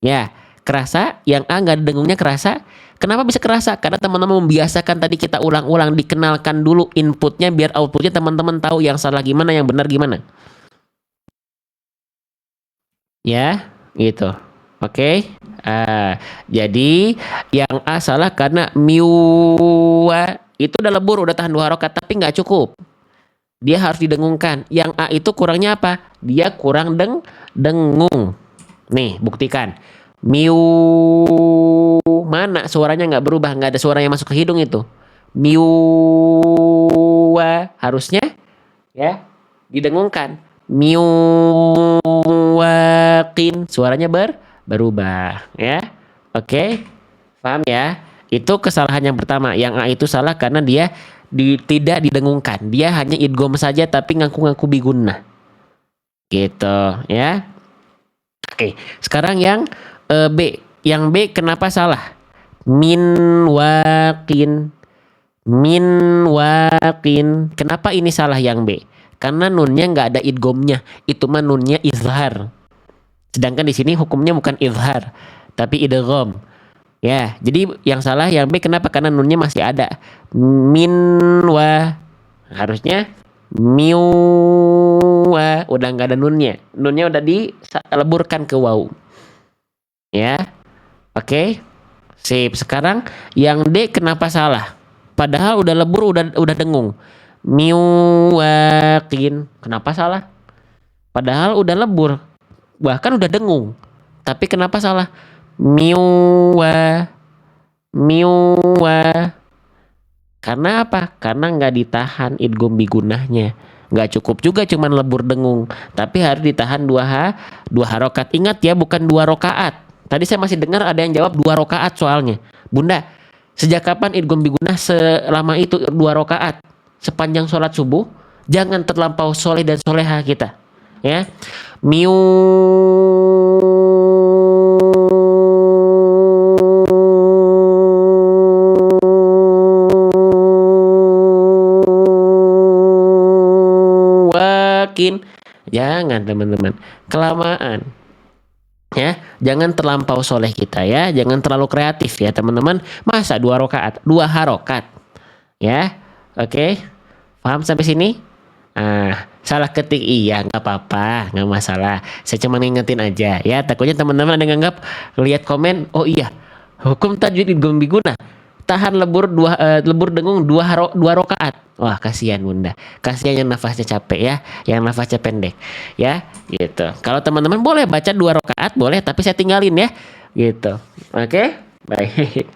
Ya. Kerasa, yang A nggak ada dengungnya kerasa. Kenapa bisa kerasa? Karena teman-teman membiasakan tadi, kita ulang-ulang, dikenalkan dulu inputnya biar outputnya teman-teman tahu yang salah gimana, yang benar gimana. Ya, gitu. Oke. Jadi yang A salah karena miwa itu udah lebur, udah tahan 2 harokat, tapi nggak cukup. Dia harus didengungkan. Yang A itu kurangnya apa? Dia kurang dengung. Nih, buktikan. Miu, mana suaranya nggak berubah, nggak ada suara yang masuk ke hidung itu. Miwa harusnya ya didengungkan. Miwakin suaranya berubah ya. Oke, paham ya? Itu kesalahan yang pertama. Yang A itu salah karena dia tidak didengungkan. Dia hanya idgham saja tapi ngaku-ngaku bigunnah. Gitu ya. Oke, sekarang yang B. Yang B kenapa salah? Minwakin. Minwakin. Kenapa ini salah yang B? Karena nunnya nggak ada idghamnya. Itu mah nunnya izhar. Sedangkan di sini hukumnya bukan izhar, tapi idgham. Ya, jadi yang salah yang B kenapa? Karena nunnya masih ada. Minwa. Harusnya miwa. Udah nggak ada nunnya. Nunnya udah dileburkan ke waw. Ya, oke, sip. Sekarang yang D kenapa salah? Padahal udah lebur, udah dengung. Miwakin, kenapa salah? Padahal udah lebur, bahkan udah dengung. Tapi kenapa salah? Miwa. Karena apa? Karena nggak ditahan idgham bigunahnya. Nggak cukup juga cuman lebur dengung, tapi harus ditahan 2 harokat. Ingat ya, bukan 2 rokaat. Tadi saya masih dengar ada yang jawab 2 rokaat soalnya. Bunda, sejak kapan idgham bigunah selama itu 2 rokaat? Sepanjang sholat subuh, jangan terlampau soleh dan soleha kita. Ya, wakin. Jangan teman-teman, kelamaan. Ya, jangan terlampau soleh kita ya, jangan terlalu kreatif ya teman-teman. Masa 2 rokaat, 2 harokat ya. Oke, paham sampai sini? Salah ketik iya nggak apa-apa, nggak masalah. Saya cuma ngingetin aja ya, takutnya teman-teman ada yang nganggap lihat komen, oh iya hukum tajwid idgham bigunah, tahan lebur dengung dua rakaat. Wah, kasihan Bunda. Kasihan yang nafasnya capek ya, yang nafasnya pendek. Ya, gitu. Kalau teman-teman boleh baca 2 rakaat boleh, tapi saya tinggalin ya. Gitu. Oke? Baik.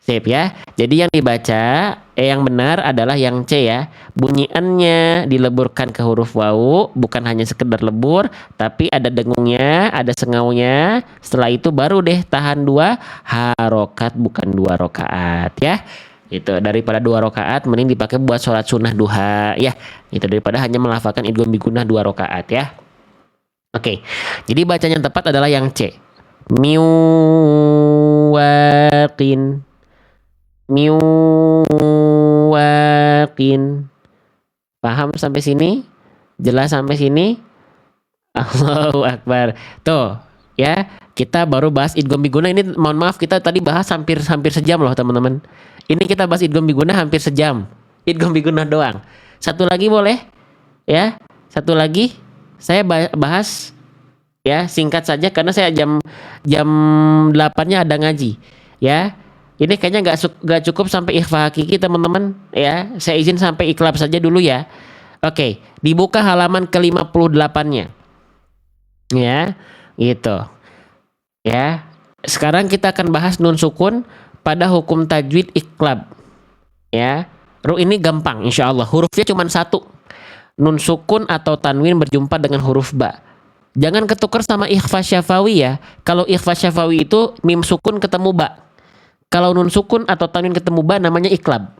Sip ya. Jadi yang dibaca yang benar adalah yang C ya. Bunyiannya dileburkan ke huruf wau, bukan hanya sekedar lebur, tapi ada dengungnya, ada sengaunya. Setelah itu baru deh tahan 2 harokat, bukan 2 rakaat ya. Itu daripada 2 rakaat mending dipakai buat sholat sunnah duha ya. Itu daripada hanya melafalkan idgham bigunah 2 rakaat ya. Oke. Jadi bacaan yang tepat adalah yang C. Miwaqin. Miwaqin. Paham sampai sini? Jelas sampai sini? Allahu Akbar. Tuh, ya, kita baru bahas idgham biguna ini, mohon maaf kita tadi bahas hampir sejam loh, teman-teman. Ini kita bahas idgham biguna hampir sejam. Idgham biguna doang. Satu lagi boleh? Ya, satu lagi saya bahas ya, singkat saja karena saya jam 8-nya ada ngaji. Ya. Ini kayaknya nggak cukup sampai ikhfa hakiki teman-teman ya. Saya izin sampai iklab saja dulu ya. Oke, dibuka halaman ke-58-nya. Ya, gitu. Ya. Sekarang kita akan bahas nun sukun pada hukum tajwid iklab. Ya. Ini gampang insya Allah. Hurufnya cuma 1. Nun sukun atau tanwin berjumpa dengan huruf ba. Jangan ketukar sama ikhfa syafawi ya. Kalau ikhfa syafawi itu mim sukun ketemu ba. Kalau nun sukun atau tanwin ketemu ba namanya iklab.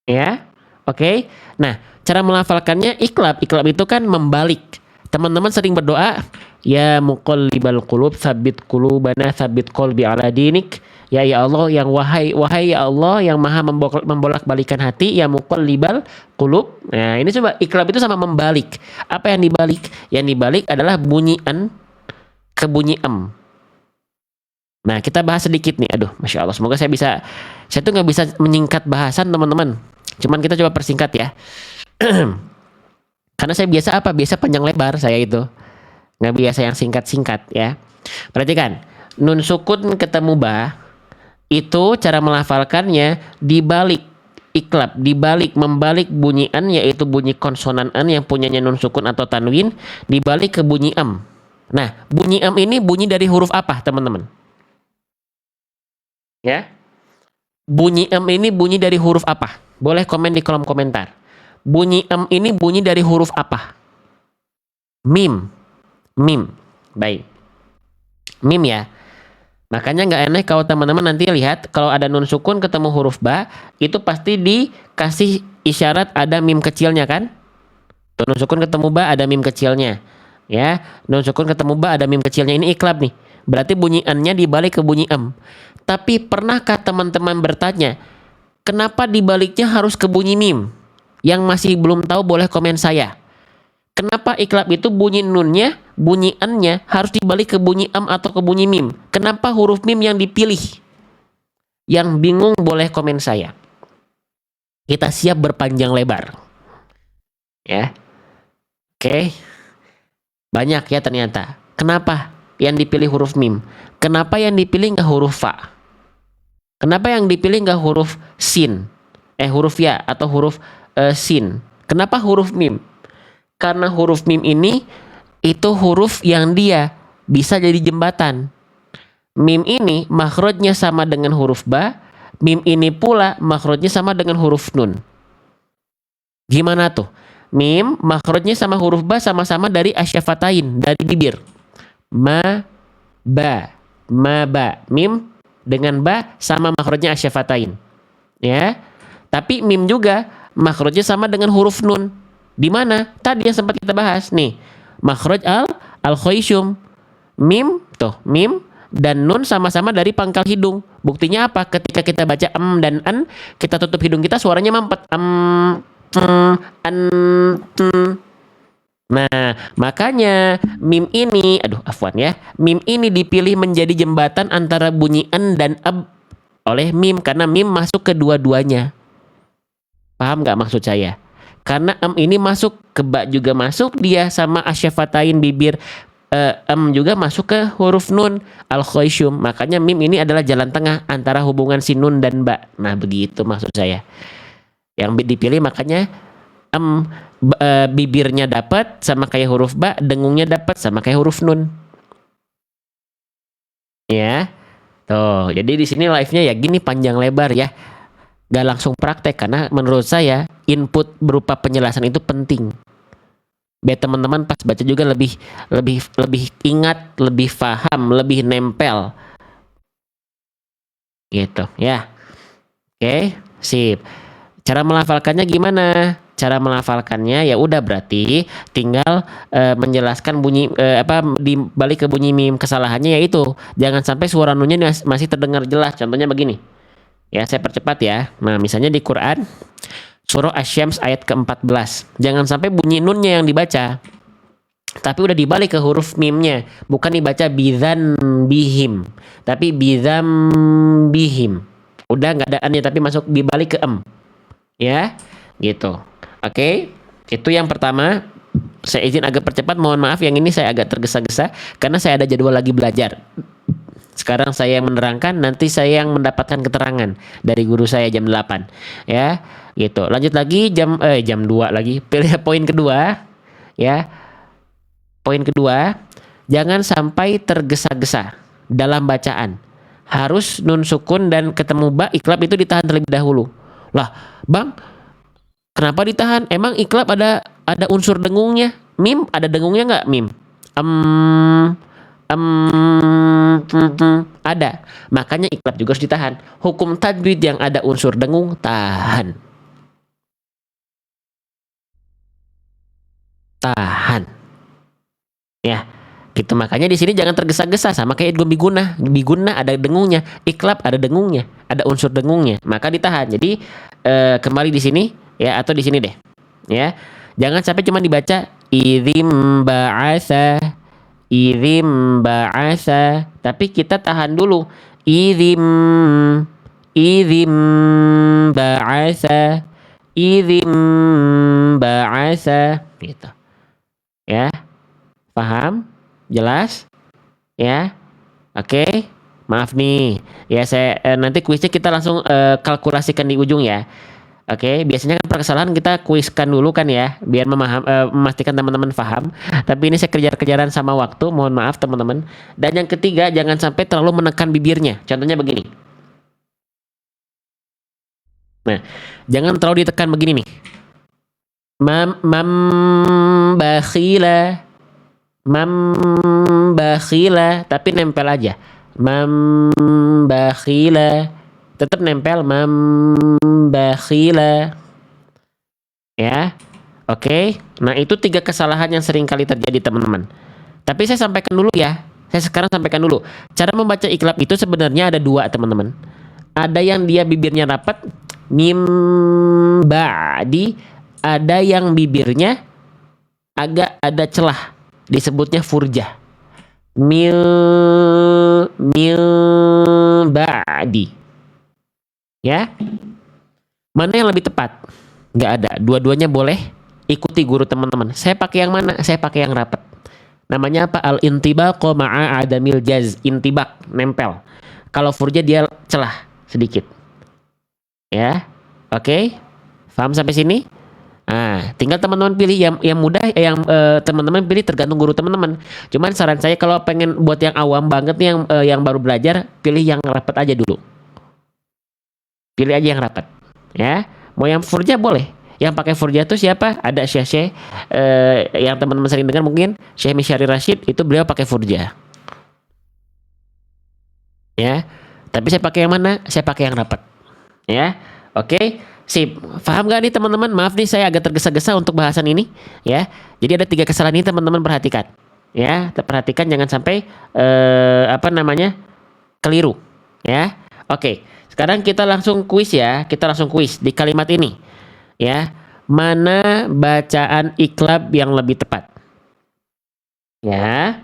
Ya. Oke. Nah, cara melafalkannya iklab. Iklab itu kan membalik. Teman-teman sering berdoa, ya muqallibal qulub, tsabbit qulubana, tsabbit qalbi ala dinik. Ya Allah, yang wahai ya Allah yang maha membolak-balikan hati, ya muqallibal qulub. Nah, ini coba iklab itu sama membalik. Apa yang dibalik? Yang dibalik adalah bunyi an ke bunyi am. Nah, kita bahas sedikit nih. Aduh, Masya Allah. Semoga saya tuh nggak bisa menyingkat bahasan teman-teman. Cuman kita coba persingkat ya. Karena saya biasa apa? Biasa panjang lebar saya itu. Nggak biasa yang singkat-singkat ya. Perhatikan. Nun sukun ketemu ba. Itu cara melafalkannya dibalik iklab. Dibalik, membalik bunyi an, yaitu bunyi konsonan an yang punyanya nun sukun atau tanwin. Dibalik ke bunyi am. Nah, bunyi am ini bunyi dari huruf apa teman-teman? Ya, bunyi am ini bunyi dari huruf apa? Boleh komen di kolom komentar. Bunyi am ini bunyi dari huruf apa? Mim. Baik. Mim ya. Makanya nggak aneh kalau teman-teman nanti lihat kalau ada nun sukun ketemu huruf ba, itu pasti dikasih isyarat ada mim kecilnya kan? Tuh, nun sukun ketemu ba ada mim kecilnya. Ya, nun sukun ketemu ba ada mim kecilnya, ini iklab nih. Berarti bunyi an-nya dibalik ke bunyi am. Tapi pernahkah teman-teman bertanya, kenapa dibaliknya harus ke bunyi mim? Yang masih belum tahu boleh komen saya. Kenapa iklab itu bunyi nunnya, bunyi an-nya harus dibalik ke bunyi am atau ke bunyi mim? Kenapa huruf mim yang dipilih? Yang bingung boleh komen saya. Kita siap berpanjang lebar. Ya. Oke. Banyak ya ternyata. Kenapa yang dipilih huruf mim? Kenapa yang dipilih nggak huruf fa? Kenapa yang dipilih nggak huruf sin? Huruf ya atau huruf sin? Kenapa huruf mim? Karena huruf mim ini itu huruf yang dia bisa jadi jembatan. Mim ini makhrajnya sama dengan huruf ba. Mim ini pula makhrajnya sama dengan huruf nun. Gimana tuh? Mim makhrajnya sama huruf ba sama-sama dari asyafatain, dari bibir. Ma ba. Mim dengan ba sama makhrajnya asyafatain. Ya. Tapi mim juga makhrajnya sama dengan huruf nun. Di mana? Tadi yang sempat kita bahas nih. Makhraj al-khayshum. Mim dan nun sama-sama dari pangkal hidung. Buktinya apa? Ketika kita baca dan an, kita tutup hidung kita suaranya mampet. An. Nah, makanya mim ini, mim ini dipilih menjadi jembatan antara bunyi an dan ab oleh mim karena mim masuk kedua-duanya. Paham nggak maksud saya? Karena am ini masuk ke ba juga masuk dia sama asyafatain bibir. juga masuk ke huruf nun al-khaysyum. Makanya mim ini adalah jalan tengah antara hubungan si nun dan ba. Nah, begitu maksud saya. Yang dipilih makanya bibirnya dapat sama kayak huruf ba, dengungnya dapat sama kayak huruf nun. Ya. Tuh, jadi di sini live-nya ya gini panjang lebar ya. Gak langsung praktek karena menurut saya input berupa penjelasan itu penting. Biar teman-teman pas baca juga lebih lebih ingat, lebih paham, lebih nempel. Gitu ya. Oke, sip. Cara melafalkannya gimana? Cara melafalkannya ya udah berarti tinggal menjelaskan bunyi di balik ke bunyi mim. Kesalahannya yaitu jangan sampai suara nunnya masih terdengar jelas. Contohnya begini. Ya, saya percepat ya. Nah, misalnya di Quran surah Asy-Syams ayat ke-14. Jangan sampai bunyi nunnya yang dibaca tapi udah dibalik ke huruf mimnya, bukan dibaca bidzan bihim, tapi bidzam bihim. Udah nggak ada annya tapi masuk dibalik ke ya, gitu. Oke, itu yang pertama. Saya izin agak percepat, mohon maaf yang ini saya agak tergesa-gesa karena saya ada jadwal lagi belajar. Sekarang saya yang menerangkan, nanti saya yang mendapatkan keterangan dari guru saya jam 8. Ya, gitu. Lanjut lagi jam 2 lagi. Pilih poin kedua, ya. Poin kedua, jangan sampai tergesa-gesa dalam bacaan. Harus nun sukun dan ketemu ba iklab itu ditahan terlebih dahulu. Lah, Bang, kenapa ditahan? Emang iklab ada unsur dengungnya? Mim ada dengungnya nggak mim? Ada. Makanya iklab juga harus ditahan. Hukum tajwid yang ada unsur dengung tahan. Tahan. Ya, gitu. Makanya di sini jangan tergesa-gesa sama kayak idgham biguna. Biguna ada dengungnya, iklab ada dengungnya, ada unsur dengungnya, maka ditahan. Jadi kembali di sini ya atau di sini deh. Ya. Jangan sampai cuma dibaca idzim ba'asa, tapi kita tahan dulu. Idzim ba'asa, idzim ba'asa gitu. Ya. Paham? Jelas? Ya. Oke. Maaf nih. Ya saya nanti kuisnya kita langsung kalkulasikan di ujung ya. Oke, biasanya kan perkesalahan kita kuiskan dulu kan ya, biar memastikan teman-teman paham. Tapi ini saya kejar-kejaran sama waktu, mohon maaf teman-teman. Dan yang ketiga, jangan sampai terlalu menekan bibirnya. Contohnya begini. Nah, jangan terlalu ditekan begini nih. Bakhila. Bakhila, tapi nempel aja. Bakhila. Tetap nempel bakhila. Ya. Oke. Nah, itu 3 kesalahan yang sering kali terjadi, teman-teman. Tapi saya sampaikan dulu ya. Saya sekarang sampaikan dulu. Cara membaca iklab itu sebenarnya ada 2, teman-teman. Ada yang dia bibirnya rapat, mim ba'di, ada yang bibirnya agak ada celah, disebutnya furjah. Mil ba'di. Ya, mana yang lebih tepat? Nggak ada. Dua-duanya boleh. Ikuti guru teman-teman. Saya pakai yang mana? Saya pakai yang rapat. Namanya apa? Al-intibaq ma'a adamil jaz. Intibak, nempel. Kalau furja dia celah sedikit. Ya, oke. Paham sampai sini? Nah, tinggal teman-teman pilih yang mudah, yang teman-teman pilih tergantung guru teman-teman. Cuman saran saya kalau pengen buat yang awam banget nih, yang baru belajar, pilih yang rapat aja dulu. Pilih aja yang rapat, ya. Mau yang furja boleh. Yang pakai furja itu siapa? Ada Syekh yang teman-teman sering dengar mungkin Syekh Misyari Rashid, itu beliau pakai furja. Ya. Tapi saya pakai yang mana? Saya pakai yang rapat. Ya. Oke. Sip. Paham gak nih teman-teman? Maaf nih saya agak tergesa-gesa untuk bahasan ini, ya. Jadi ada 3 kesalahan ini teman-teman perhatikan. Ya, perhatikan jangan sampai keliru, ya. Oke. Sekarang kita langsung kuis ya. Kita langsung kuis di kalimat ini. Ya. Mana bacaan iklab yang lebih tepat? Ya.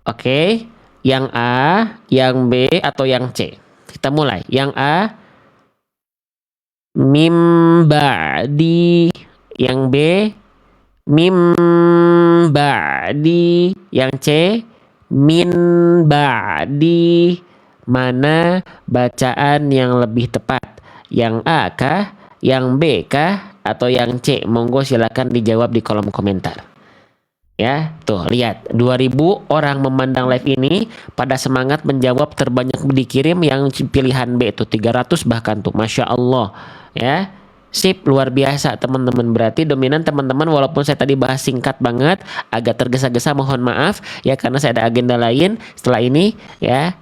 Oke. Yang A, yang B, atau yang C? Kita mulai. Yang A, mim ba'di. Yang B, mim ba'di. Yang C, min ba'di. Mana bacaan yang lebih tepat? Yang A kah? Yang B kah? Atau yang C? Monggo silakan dijawab di kolom komentar. Ya, tuh lihat 2000 orang memandang live ini pada semangat menjawab, terbanyak dikirim yang pilihan B itu 300 bahkan tuh, Masya Allah ya. Sip, luar biasa teman-teman. Berarti dominan teman-teman, walaupun saya tadi bahas singkat banget, agak tergesa-gesa, mohon maaf ya karena saya ada agenda lain setelah ini ya.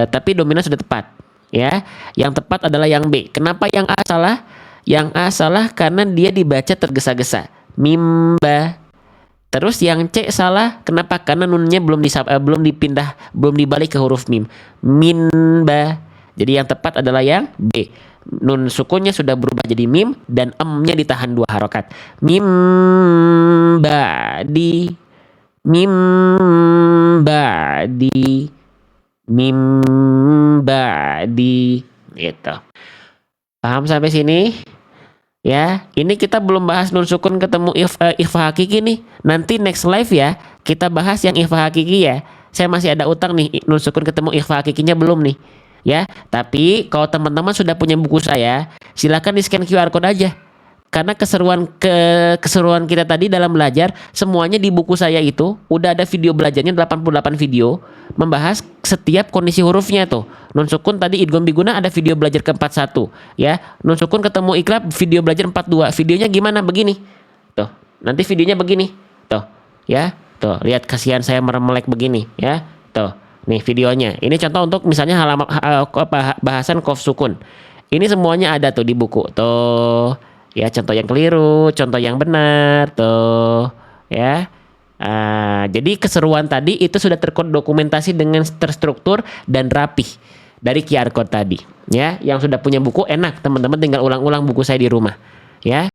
Tapi dominan sudah tepat ya. Yang tepat adalah yang B. Kenapa yang A salah? Yang A salah karena dia dibaca tergesa-gesa, mimba. Terus yang C salah, kenapa? Karena nunnya belum dipindah, belum dibalik ke huruf mim. Minba. Jadi yang tepat adalah yang B. Nun sukunnya sudah berubah jadi mim dan emnya ditahan 2 harokat. Mimba di, mimba di, mimba di. Gitu. Paham sampai sini? Ya, ini kita belum bahas nun sukun ketemu ikhfa hakiki nih. Nanti next live ya, kita bahas yang ikhfa hakiki ya. Saya masih ada utang nih, nun sukun ketemu ikhfa hakikinya belum nih. Ya, tapi kalau teman-teman sudah punya buku saya, silakan di scan QR code aja. Karena keseruan kita tadi dalam belajar, semuanya di buku saya itu udah ada video belajarnya 88 video membahas setiap kondisi hurufnya tuh. Nun sukun tadi idgham biguna ada video belajar ke-41 ya. Nun sukun ketemu iklab video belajar 42. Videonya gimana? Begini. Tuh. Nanti videonya begini. Tuh. Ya. Tuh, lihat kasihan saya melek begini ya. Tuh. Nih videonya. Ini contoh untuk misalnya halaman bahasan qaf sukun. Ini semuanya ada tuh di buku. Tuh. Ya, contoh yang keliru, contoh yang benar, tuh, ya. Jadi keseruan tadi itu sudah terdokumentasi dengan terstruktur dan rapih dari QR code tadi, ya. Yang sudah punya buku enak, teman-teman tinggal ulang-ulang buku saya di rumah, ya.